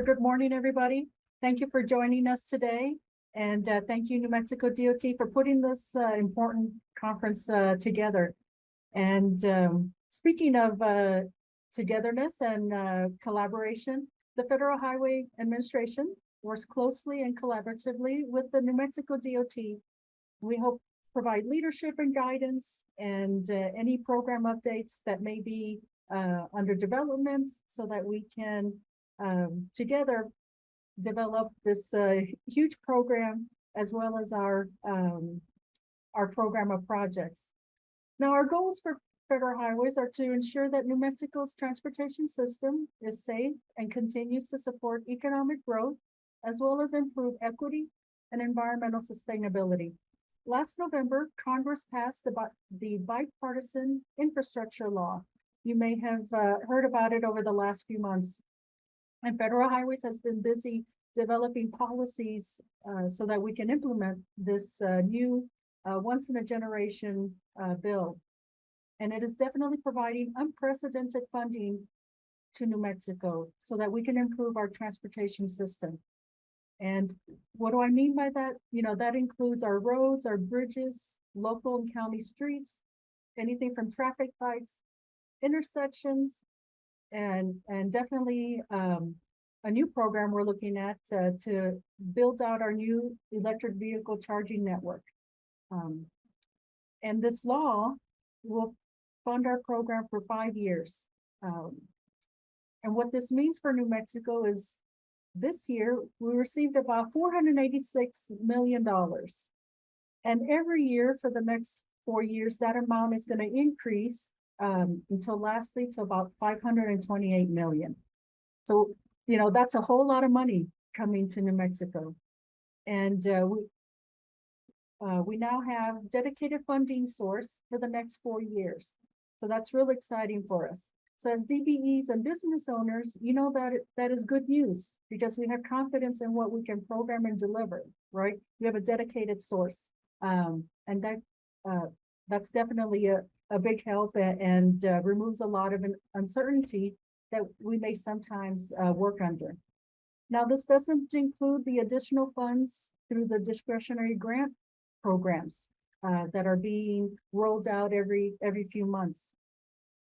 good morning, everybody. Thank you for joining us today. And thank you, New Mexico DOT, for putting this important conference together. And speaking of togetherness and collaboration, the Federal Highway Administration works closely and collaboratively with the New Mexico DOT. We hope provide leadership and guidance and any program updates that may be under development so that we can together develop this huge program as well as our program of projects. Now, our goals for federal highways are to ensure that New Mexico's transportation system is safe and continues to support economic growth, as well as improve equity and environmental sustainability. Last November, Congress passed the bipartisan infrastructure law. You may have heard about it over the last few months. And Federal Highways has been busy developing policies so that we can implement this new once-in-a-generation bill. And it is definitely providing unprecedented funding to New Mexico so that we can improve our transportation system. And what do I mean by that? You know, that includes our roads, our bridges, local and county streets, anything from traffic lights, intersections, and definitely a new program we're looking at to build out our new electric vehicle charging network. And this law will fund our program for 5 years. And what this means for New Mexico is this year, we received about $486 million. And every year for the next 4 years, that amount is going to increase until lastly to about 528 million. So, you know, that's a whole lot of money coming to New Mexico. And we now have dedicated funding source for the next 4 years. So that's really exciting for us. So as DBEs and business owners, you know that is good news because we have confidence in what we can program and deliver, right? We have a dedicated source. And that's definitely a big help and removes a lot of uncertainty that we may sometimes work under. Now, this doesn't include the additional funds through the discretionary grant programs that are being rolled out every few months.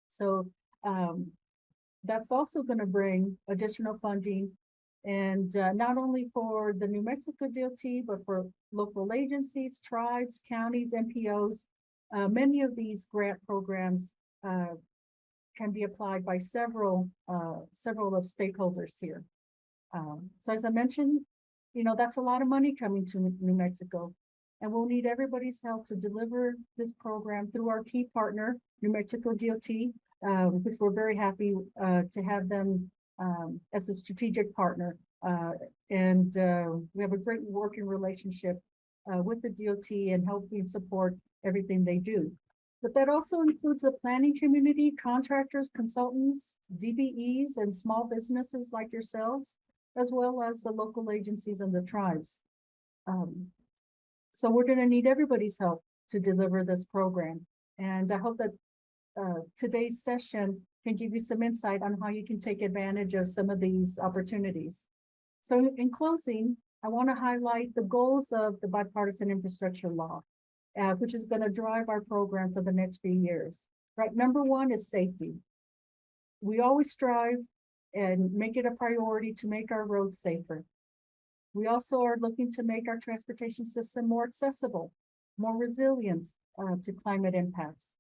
So that's also going to bring additional funding, and not only for the New Mexico DOT, but for local agencies, tribes, counties, MPOs. Many of these grant programs can be applied by several of stakeholders here. So as I mentioned, you know, that's a lot of money coming to New Mexico, and we'll need everybody's help to deliver this program through our key partner, New Mexico DOT, which we're very happy to have them as a strategic partner. And we have a great working relationship with the DOT and helping support everything they do. But that also includes the planning community, contractors, consultants, DBEs, and small businesses like yourselves, as well as the local agencies and the tribes. So we're going to need everybody's help to deliver this program. And I hope that today's session can give you some insight on how you can take advantage of some of these opportunities. So in closing, I want to highlight the goals of the bipartisan infrastructure law, which is going to drive our program for the next few years. Right, number one is safety. We always strive and make it a priority to make our roads safer. We also are looking to make our transportation system more accessible, more resilient to climate impacts.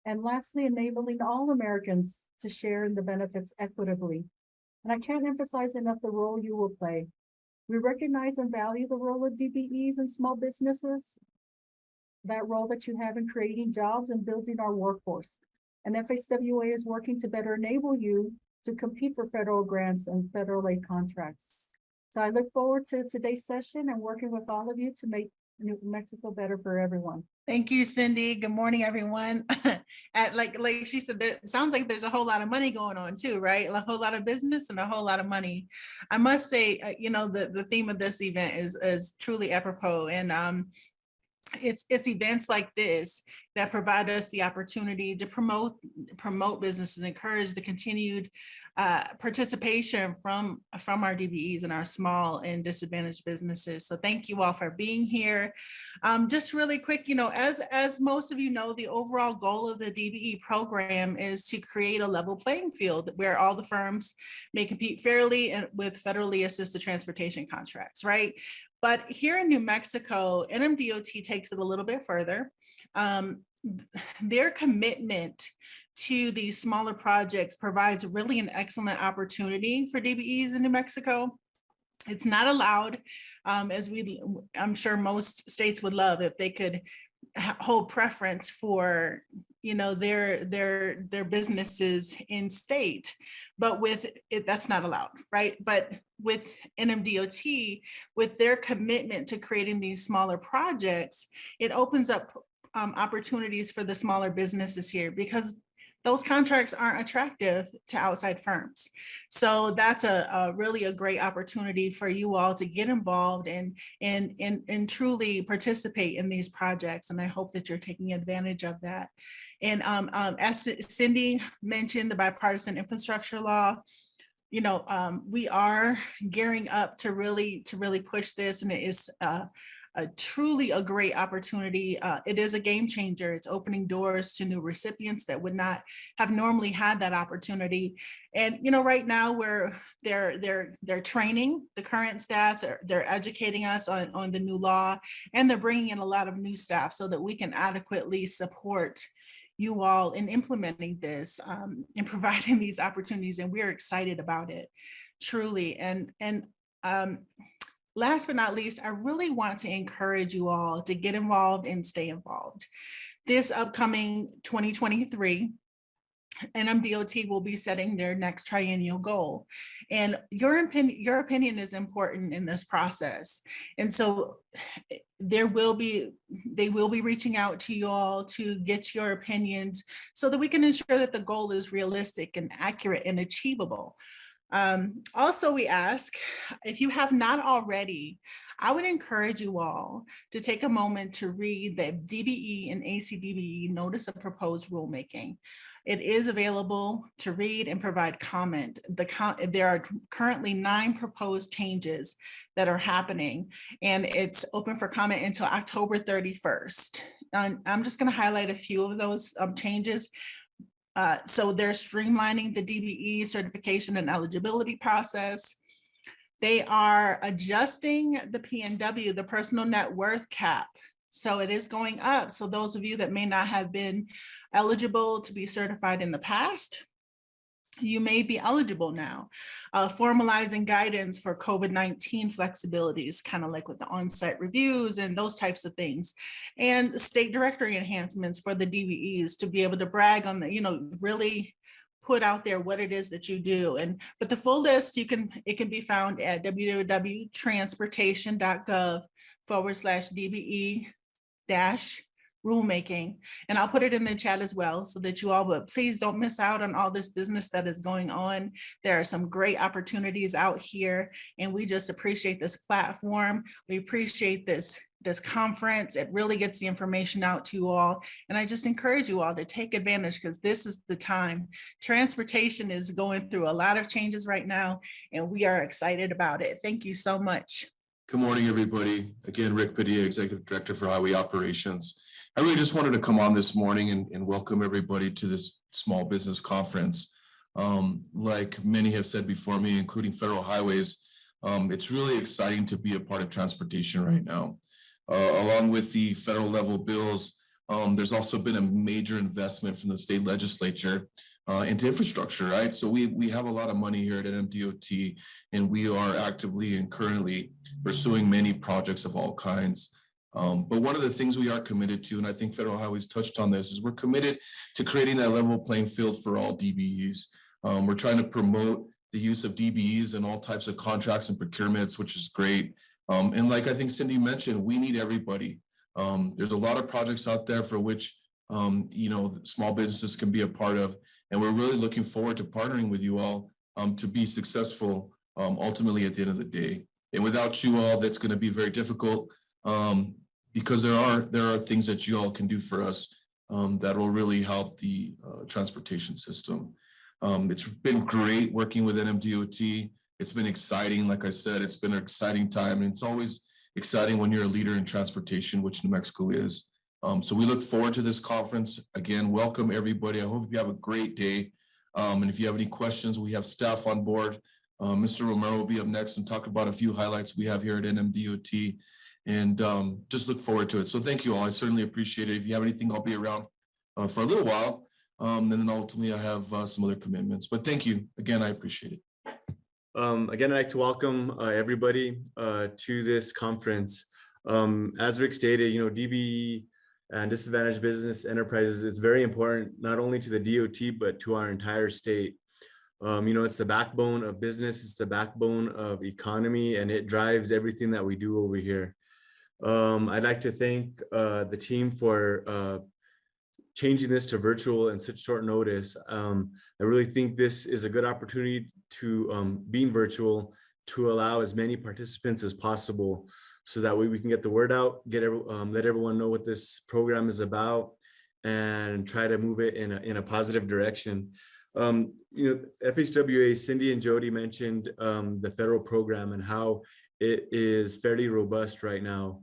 And lastly, enabling all Americans to share in the benefits equitably. And I can't emphasize enough the role you will play. We recognize and value the role of DBEs and small businesses, that role that you have in creating jobs and building our workforce. And FHWA is working to better enable you to compete for federal grants and federal aid contracts. So I look forward to today's session and working with all of you to make New Mexico better for everyone. Thank you, Cindy. Good morning, everyone. Like she said, it sounds like there's a whole lot of money going on too, right? A whole lot of business and a whole lot of money. I must say, you know, the theme of this event is truly apropos, and it's events like this that provide us the opportunity to promote businesses, encourage the continued participation from our DBEs and our small and disadvantaged businesses. So thank you all for being here. Just really quick, as most of you know, the overall goal of the DBE program is to create a level playing field where all the firms may compete fairly and with federally assisted transportation contracts, right? But here in New Mexico, NMDOT takes it a little bit further. Their commitment to these smaller projects provides really an excellent opportunity for DBEs in New Mexico. It's not allowed, I'm sure most states would love if they could hold preference for their businesses in state, but with it, that's not allowed, right? But with NMDOT, with their commitment to creating these smaller projects, it opens up opportunities for the smaller businesses here, because those contracts aren't attractive to outside firms. So that's really a great opportunity for you all to get involved and truly participate in these projects. And I hope that you're taking advantage of that. And as Cindy mentioned, the bipartisan infrastructure law, we are gearing up to really push this, and it is truly a great opportunity. It is a game changer. It's opening doors to new recipients that would not have normally had that opportunity. And right now they're training the current staff. They're educating us on the new law, and they're bringing in a lot of new staff so that we can adequately support you all in implementing this and providing these opportunities. And we're excited about it, truly. And last but not least, I really want to encourage you all to get involved and stay involved. This upcoming 2023, NMDOT will be setting their next triennial goal. And your opinion is important in this process. And so they will be reaching out to you all to get your opinions so that we can ensure that the goal is realistic and accurate and achievable. Also, we ask, if you have not already, I would encourage you all to take a moment to read the DBE and ACDBE Notice of Proposed Rulemaking. It is available to read and provide comment. There are currently 9 proposed changes that are happening, and it's open for comment until October 31st. I'm just going to highlight a few of those changes. So they're streamlining the DBE certification and eligibility process. They are adjusting the PNW, the personal net worth cap. So it is going up. So those of you that may not have been eligible to be certified in the past, you may be eligible now. Formalizing guidance for COVID-19 flexibilities, kind of like with the on-site reviews and those types of things. And state directory enhancements for the DBEs to be able to brag on the, really put out there what it is that you do. But the full list, it can be found at www.transportation.gov/DBE-rulemaking. And I'll put it in the chat as well so that you all, but please don't miss out on all this business that is going on. There are some great opportunities out here, and we just appreciate this platform. We appreciate this conference. It really gets the information out to you all. And I just encourage you all to take advantage, because this is the time. Transportation is going through a lot of changes right now, and we are excited about it. Thank you so much. Good morning, everybody. Again, Rick Padilla, Executive Director for Highway Operations. I really just wanted to come on this morning and welcome everybody to this small business conference. Like many have said before me, including Federal Highways, it's really exciting to be a part of transportation right now. Along with the federal level bills, there's also been a major investment from the state legislature into infrastructure, right? So we have a lot of money here at NMDOT, and we are actively and currently pursuing many projects of all kinds. But one of the things we are committed to, and I think Federal Highways touched on this, is we're committed to creating that level playing field for all DBEs. We're trying to promote the use of DBEs in all types of contracts and procurements, which is great. And like I think Cindy mentioned, we need everybody. There's a lot of projects out there for which, small businesses can be a part of. And we're really looking forward to partnering with you all to be successful ultimately at the end of the day. And without you all, that's going to be very difficult because there are things that you all can do for us that will really help the transportation system. It's been great working with NMDOT. It's been exciting. Like I said, it's been an exciting time, and it's always exciting when you're a leader in transportation, which New Mexico is. So we look forward to this conference. Again, welcome everybody. I hope you have a great day. And if you have any questions, we have staff on board. Mr. Romero will be up next and talk about a few highlights we have here at NMDOT, and just look forward to it. So thank you all. I certainly appreciate it. If you have anything, I'll be around for a little while. And then ultimately I have some other commitments, but thank you again. I appreciate it. Again, I'd like to welcome everybody to this conference. As Rick stated, DBE and disadvantaged business enterprises, it's very important not only to the DOT, but to our entire state. It's the backbone of business, it's the backbone of economy, and it drives everything that we do over here. I'd like to thank the team for changing this to virtual in such short notice. I really think this is a good opportunity to being virtual to allow as many participants as possible, so that way we can get the word out, let everyone know what this program is about, and try to move it in a positive direction. FHWA, Cindy and Jody mentioned the federal program and how it is fairly robust right now.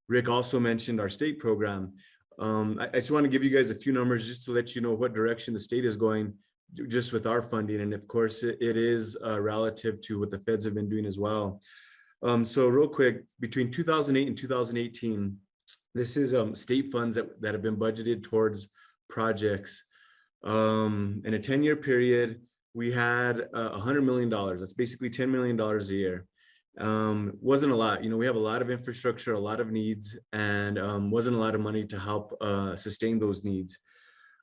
Rick also mentioned our state program. I just want to give you guys a few numbers just to let you know what direction the state is going just with our funding. And of course, it is relative to what the feds have been doing as well. So real quick, between 2008 and 2018, this is state funds that have been budgeted towards projects. In a 10-year period, we had $100 million. That's basically $10 million a year. Wasn't a lot. We have a lot of infrastructure, a lot of needs, and wasn't a lot of money to help sustain those needs.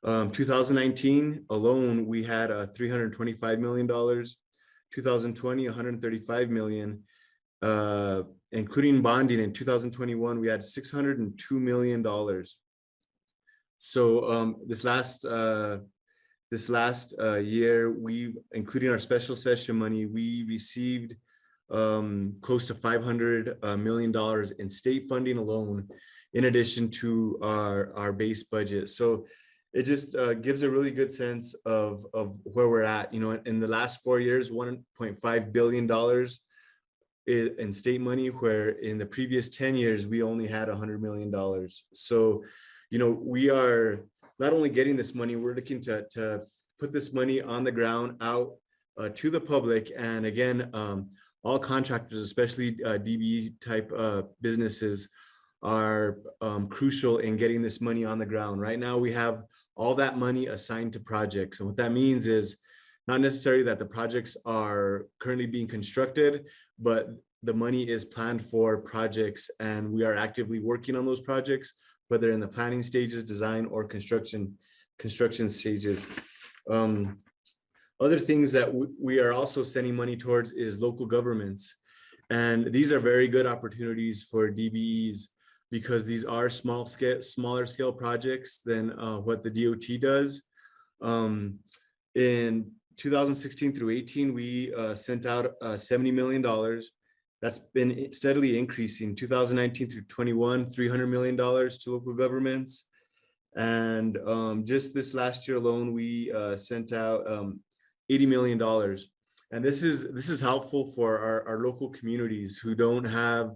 2019 alone, we had $325 million. 2020, $135 million, including bonding. In 2021, we had $602 million. So this last year, including our special session money, we received close to $500 million in state funding alone, in addition to our base budget. So it just gives a really good sense of where we're at. In the last 4 years, $1.5 billion in state money, where in the previous 10 years, we only had $100 million. So, we are not only getting this money, we're looking to put this money on the ground out to the public. And again, all contractors, especially DBE type businesses, are crucial in getting this money on the ground. Right now, we have all that money assigned to projects. And what that means is not necessarily that the projects are currently being constructed, but the money is planned for projects, and we are actively working on those projects, whether in the planning stages, design, or construction stages. Other things that we are also sending money towards is local governments. And these are very good opportunities for DBEs, because these are smaller scale projects than what the DOT does. In 2016 through 18, we sent out $70 million. That's been steadily increasing. 2019 through 21, $300 million to local governments. And just this last year alone, we sent out $80 million. And this is helpful for our local communities who don't have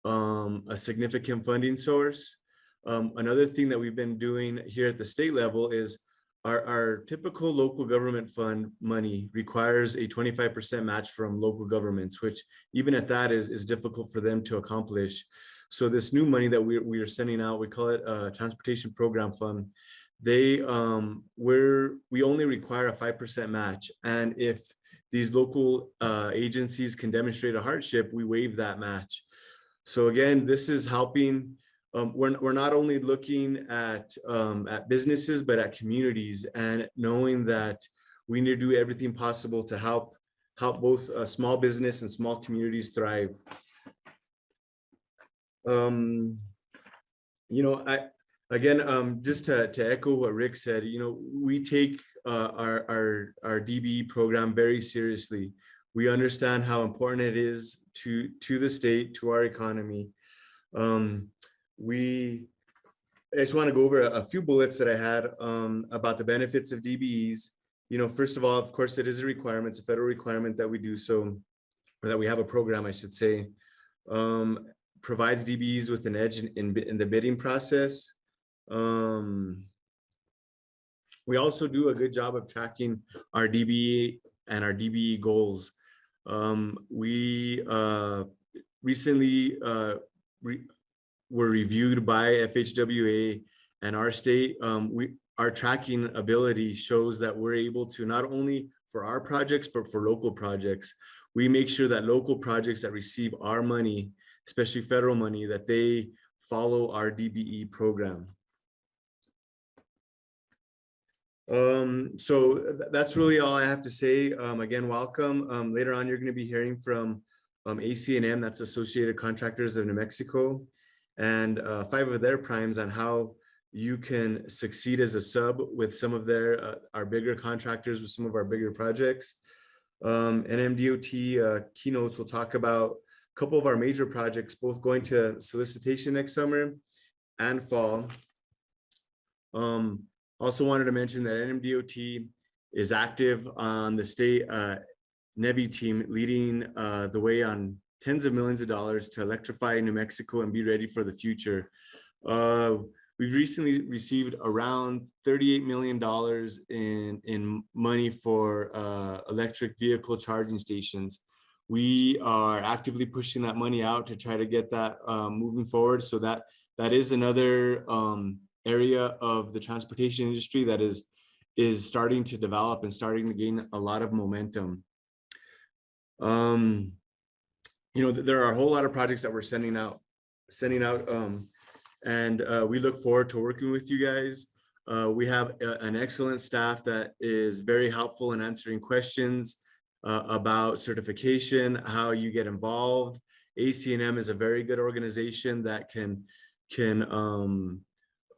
a significant funding source. Another thing that we've been doing here at the state level is our typical local government fund money requires a 25% match from local governments, which even at that is difficult for them to accomplish. So this new money that we are sending out, we call it a transportation program fund. We only require a 5% match. And if these local agencies can demonstrate a hardship, we waive that match. So again, this is helping. We're not only looking at businesses, but at communities, and knowing that we need to do everything possible to help both small business and small communities thrive. Just to echo what Rick said, we take our DBE program very seriously. We understand how important it is to the state, to our economy. I just want to go over a few bullets that I had about the benefits of DBEs. You know, first of all, of course, it is a requirement, it's a federal requirement that we do so, or that we have a program, I should say, provides DBEs with an edge in the bidding process. We also do a good job of tracking our DBE and our DBE goals. We recently were reviewed by FHWA, and our state, our tracking ability shows that we're able to, not only for our projects, but for local projects, we make sure that local projects that receive our money, especially federal money, that they follow our DBE program. So that's really all I have to say. Again, welcome. Later on, you're going to be hearing from AC&M, that's Associated Contractors of New Mexico, and 5 of their primes on how you can succeed as a sub with some of their our bigger contractors with some of our bigger projects. NMDOT keynotes will talk about a couple of our major projects, both going to solicitation next summer and fall. Also wanted to mention that NMDOT is active on the state NEVI team, leading the way on tens of millions of dollars to electrify New Mexico and be ready for the future. We've recently received around $38 million in money for electric vehicle charging stations. We are actively pushing that money out to try to get that moving forward. So that is another area of the transportation industry that is starting to develop and starting to gain a lot of momentum. You know, there are a whole lot of projects that we're sending out, and we look forward to working with you guys. We have an excellent staff that is very helpful in answering questions about certification, how you get involved. AC&M is a very good organization that can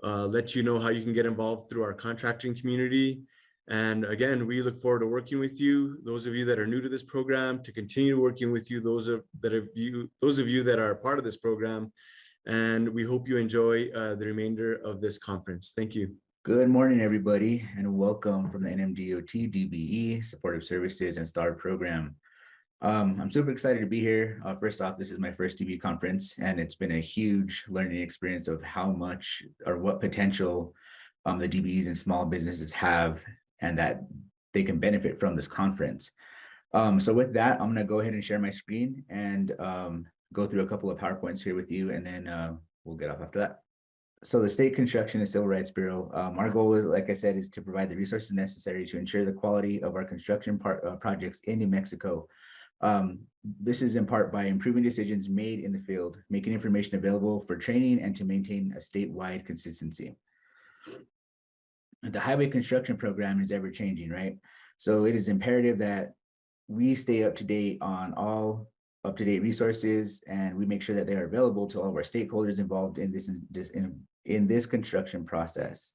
let you know how you can get involved through our contracting community. And again, we look forward to working with you. Those of you that are new to this program, to continue working with you. Those of you that are part of this program. And we hope you enjoy the remainder of this conference. Thank you. Good morning, everybody, and welcome from the NMDOT DBE Supportive Services and STAR program. I'm super excited to be here. First off, this is my first DBE conference, and it's been a huge learning experience of how much or what potential the DBEs and small businesses have, and that they can benefit from this conference. So with that, I'm going to go ahead and share my screen and go through a couple of PowerPoints here with you, and then we'll get off after that. So the State Construction and Civil Rights Bureau, our goal is, like I said, is to provide the resources necessary to ensure the quality of our construction projects in New Mexico. This is in part by improving decisions made in the field, making information available for training, and to maintain a statewide consistency. The highway construction program is ever changing, right? So it is imperative that we stay up to date on all up-to-date resources, and we make sure that they are available to all of our stakeholders involved in this construction process.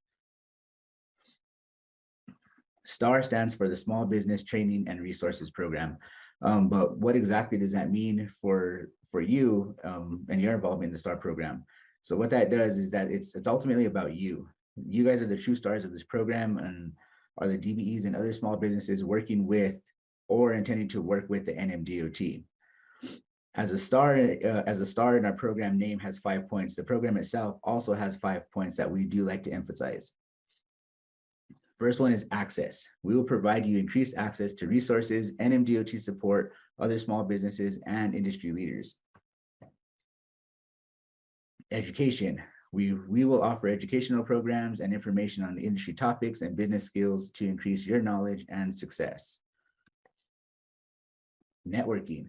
STAR stands for the Small Business Training and Resources Program. But what exactly does that mean for you and your involvement in the STAR program? So what that does is that it's ultimately about you. You guys are the true stars of this program and are the DBEs and other small businesses working with or intending to work with the NMDOT. As a star in our program name has 5 points, the program itself also has 5 points that we do like to emphasize. First one is access. We will provide you increased access to resources, NMDOT support, other small businesses, and industry leaders. Education. We will offer educational programs and information on industry topics and business skills to increase your knowledge and success. Networking.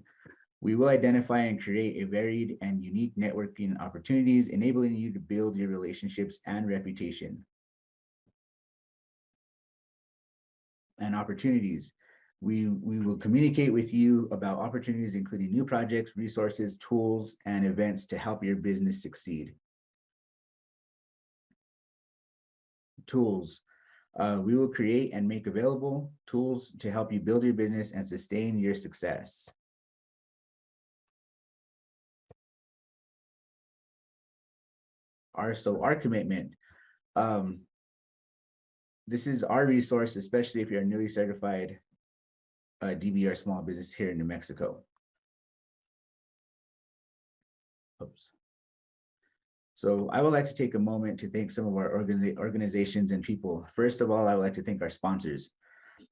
We will identify and create a varied and unique networking opportunities, enabling you to build your relationships and reputation. And opportunities. We will communicate with you about opportunities, including new projects, resources, tools, and events to help your business succeed. Tools. We will create and make available tools to help you build your business and sustain your success. Our commitment. This is our resource, especially if you're a newly certified DBE or small business here in New Mexico. Oops. So I would like to take a moment to thank some of our organizations and people. First of all, I would like to thank our sponsors.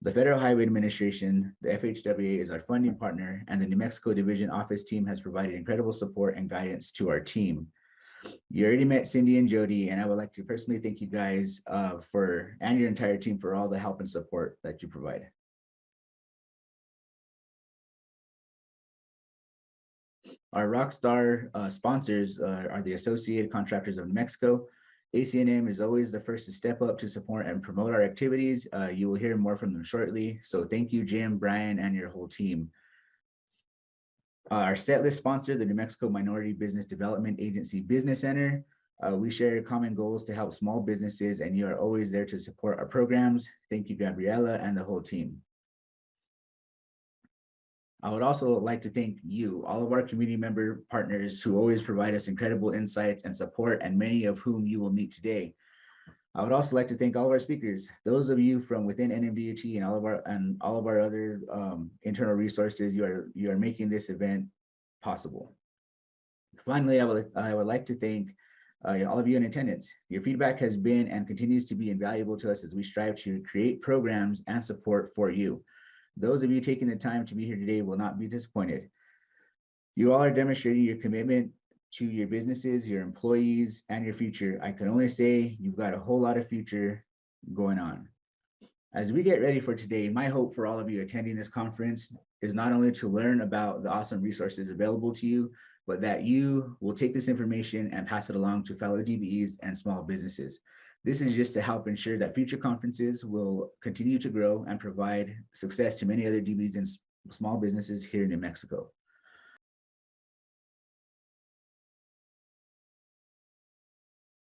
The Federal Highway Administration, the FHWA is our funding partner, and the New Mexico Division Office team has provided incredible support and guidance to our team. You already met Cindy and Jody, and I would like to personally thank you guys and your entire team for all the help and support that you provide. Our rockstar sponsors are the Associated Contractors of New Mexico. ACNM is always the first to step up to support and promote our activities. You will hear more from them shortly. So thank you, Jim, Brian, and your whole team. Our set list sponsor, the New Mexico Minority Business Development Agency Business Center. We share common goals to help small businesses, and you are always there to support our programs. Thank you, Gabriella, and the whole team. I would also like to thank you, all of our community member partners who always provide us incredible insights and support, and many of whom you will meet today. I would also like to thank all of our speakers, those of you from within NMDOT and all of our other internal resources. You are making this event possible. Finally, I would like to thank all of you in attendance. Your feedback has been and continues to be invaluable to us as we strive to create programs and support for you. Those of you taking the time to be here today will not be disappointed. You all are demonstrating your commitment to your businesses, your employees, and your future. I can only say you've got a whole lot of future going on. As we get ready for today, my hope for all of you attending this conference is not only to learn about the awesome resources available to you, but that you will take this information and pass it along to fellow DBEs and small businesses. This is just to help ensure that future conferences will continue to grow and provide success to many other DBEs and small businesses here in New Mexico.